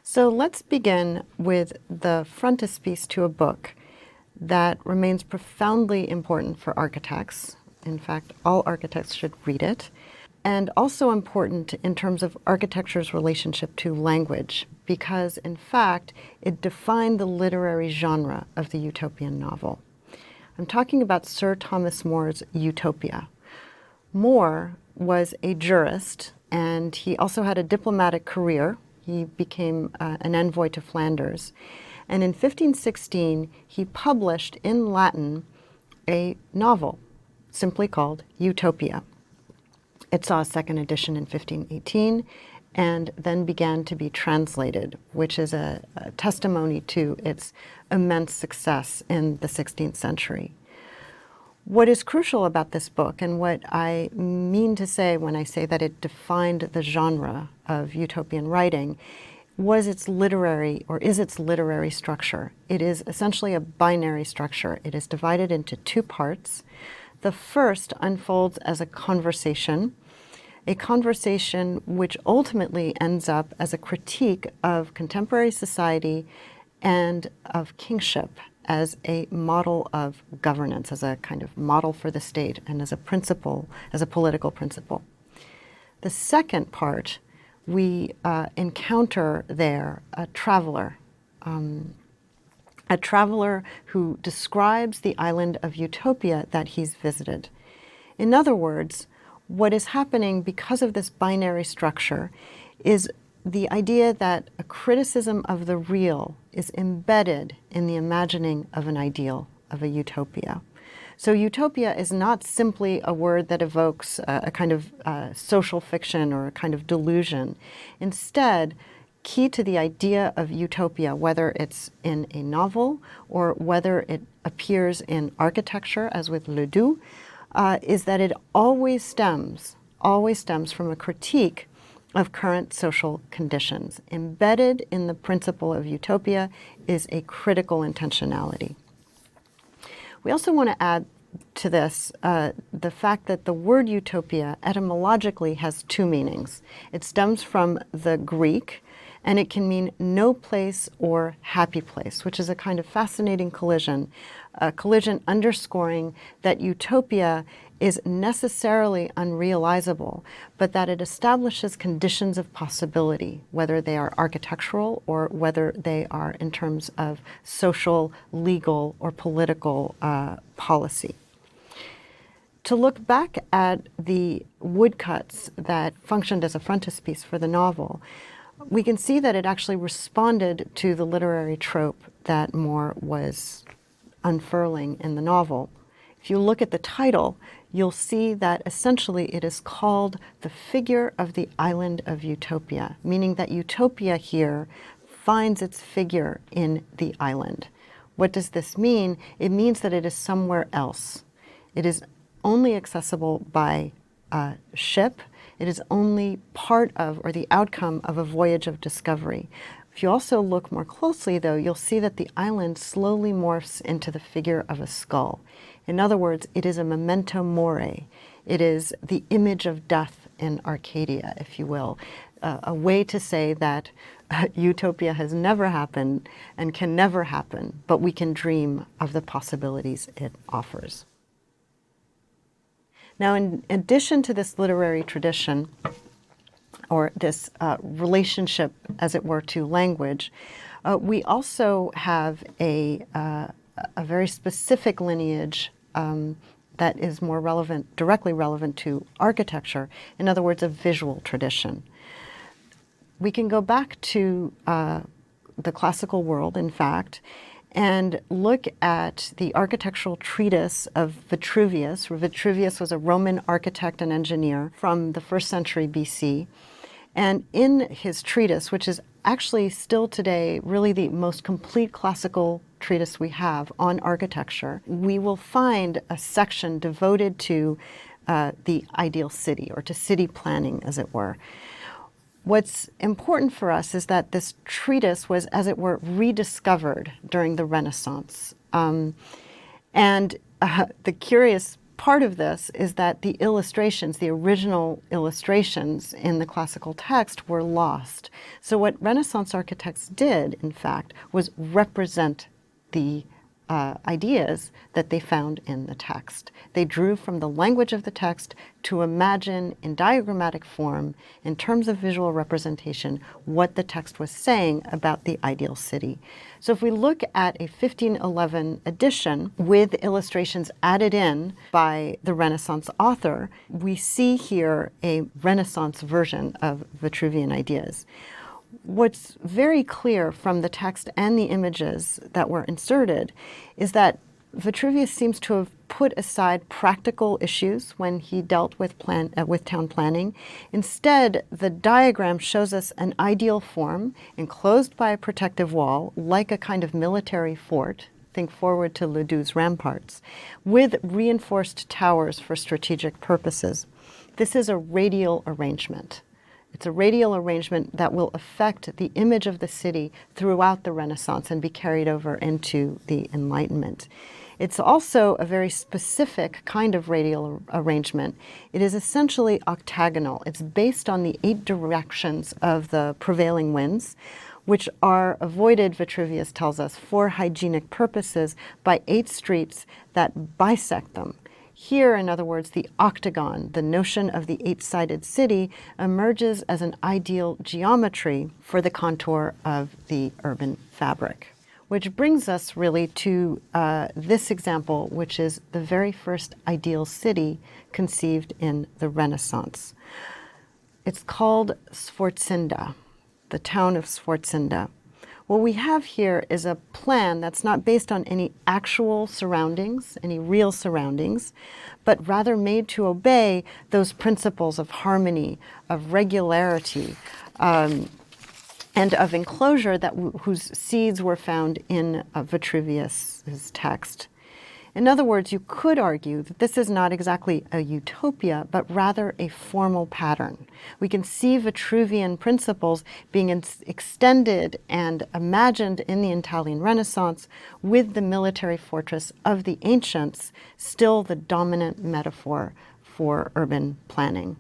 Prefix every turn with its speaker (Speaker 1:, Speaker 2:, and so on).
Speaker 1: So let's begin with the frontispiece to a book that remains profoundly important for architects. In fact, all architects should read it. And also important in terms of architecture's relationship to language, because in fact, it defined the literary genre of the utopian novel. I'm talking about Sir Thomas More's Utopia. More was a jurist, and he also had a diplomatic career. He became an envoy to Flanders. And in 1516, he published in Latin a novel simply called Utopia. It saw a second edition in 1518 and then began to be translated, which is a testimony to its immense success in the 16th century. What is crucial about this book, and what I mean to say when I say that it defined the genre of utopian writing, was its literary, or is its literary structure. It is essentially a binary structure. It is divided into two parts. The first unfolds as a conversation which ultimately ends up as a critique of contemporary society and of kingship as a model of governance, as a kind of model for the state, and as a principle, as a political principle. The second part, we encounter there a traveler who describes the island of Utopia that he's visited. In other words, what is happening because of this binary structure is the idea that a criticism of the real is embedded in the imagining of an ideal, of a utopia. So utopia is not simply a word that evokes a kind of social fiction or a kind of delusion. Instead, key to the idea of utopia, whether it's in a novel or whether it appears in architecture, as with Ledoux, is that it always stems from a critique of current social conditions. Embedded in the principle of utopia is a critical intentionality. We also want to add to this the fact that the word utopia etymologically has two meanings. It stems from the Greek, and it can mean no place or happy place, which is a kind of fascinating collision, a collision underscoring that utopia is necessarily unrealizable, but that it establishes conditions of possibility, whether they are architectural or whether they are in terms of social, legal, or political policy. To look back at the woodcuts that functioned as a frontispiece for the novel, we can see that it actually responded to the literary trope that More was unfurling in the novel. If you look at the title, you'll see that essentially it is called the figure of the island of Utopia, meaning that utopia here finds its figure in the island. What does this mean? It means that it is somewhere else. It is only accessible by ship. It is only part of, or the outcome of, a voyage of discovery. If you also look more closely, though, you'll see that the island slowly morphs into the figure of a skull. In other words, it is a memento mori. It is the image of death in Arcadia, if you will, a way to say that utopia has never happened and can never happen, but we can dream of the possibilities it offers. Now, in addition to this literary tradition, or this relationship, as it were, to language, we also have a very specific lineage that is more relevant, directly relevant to architecture, in other words, a visual tradition. We can go back to the classical world, in fact, and look at the architectural treatise of Vitruvius. Vitruvius was a Roman architect and engineer from the 1st century BC. And in his treatise, which is actually still today really the most complete classical treatise we have on architecture, we will find a section devoted to the ideal city, or to city planning, as it were. What's important for us is that this treatise was, as it were, rediscovered during the Renaissance. The curious part of this is that the illustrations, the original illustrations in the classical text were lost. So what Renaissance architects did, in fact, was represent the ideas that they found in the text. They drew from the language of the text to imagine in diagrammatic form, in terms of visual representation, what the text was saying about the ideal city. So if we look at a 1511 edition with illustrations added in by the Renaissance author, we see here a Renaissance version of Vitruvian ideas. What's very clear from the text and the images that were inserted is that Vitruvius seems to have put aside practical issues when he dealt with town planning. Instead, the diagram shows us an ideal form enclosed by a protective wall, like a kind of military fort. Think forward to Ledoux's ramparts, with reinforced towers for strategic purposes. This is a radial arrangement. It's a radial arrangement that will affect the image of the city throughout the Renaissance and be carried over into the Enlightenment. It's also a very specific kind of radial arrangement. It is essentially octagonal. It's based on the 8 directions of the prevailing winds, which are avoided, Vitruvius tells us, for hygienic purposes by 8 streets that bisect them. Here, in other words, the octagon, the notion of the 8-sided city, emerges as an ideal geometry for the contour of the urban fabric. Which brings us really to this example, which is the very first ideal city conceived in the Renaissance. It's called Sforzinda, the town of Sforzinda. What we have here is a plan that's not based on any actual surroundings, any real surroundings, but rather made to obey those principles of harmony, of regularity, and of enclosure whose seeds were found in Vitruvius's text. In other words, you could argue that this is not exactly a utopia, but rather a formal pattern. We can see Vitruvian principles being extended and imagined in the Italian Renaissance, with the military fortress of the ancients still the dominant metaphor for urban planning.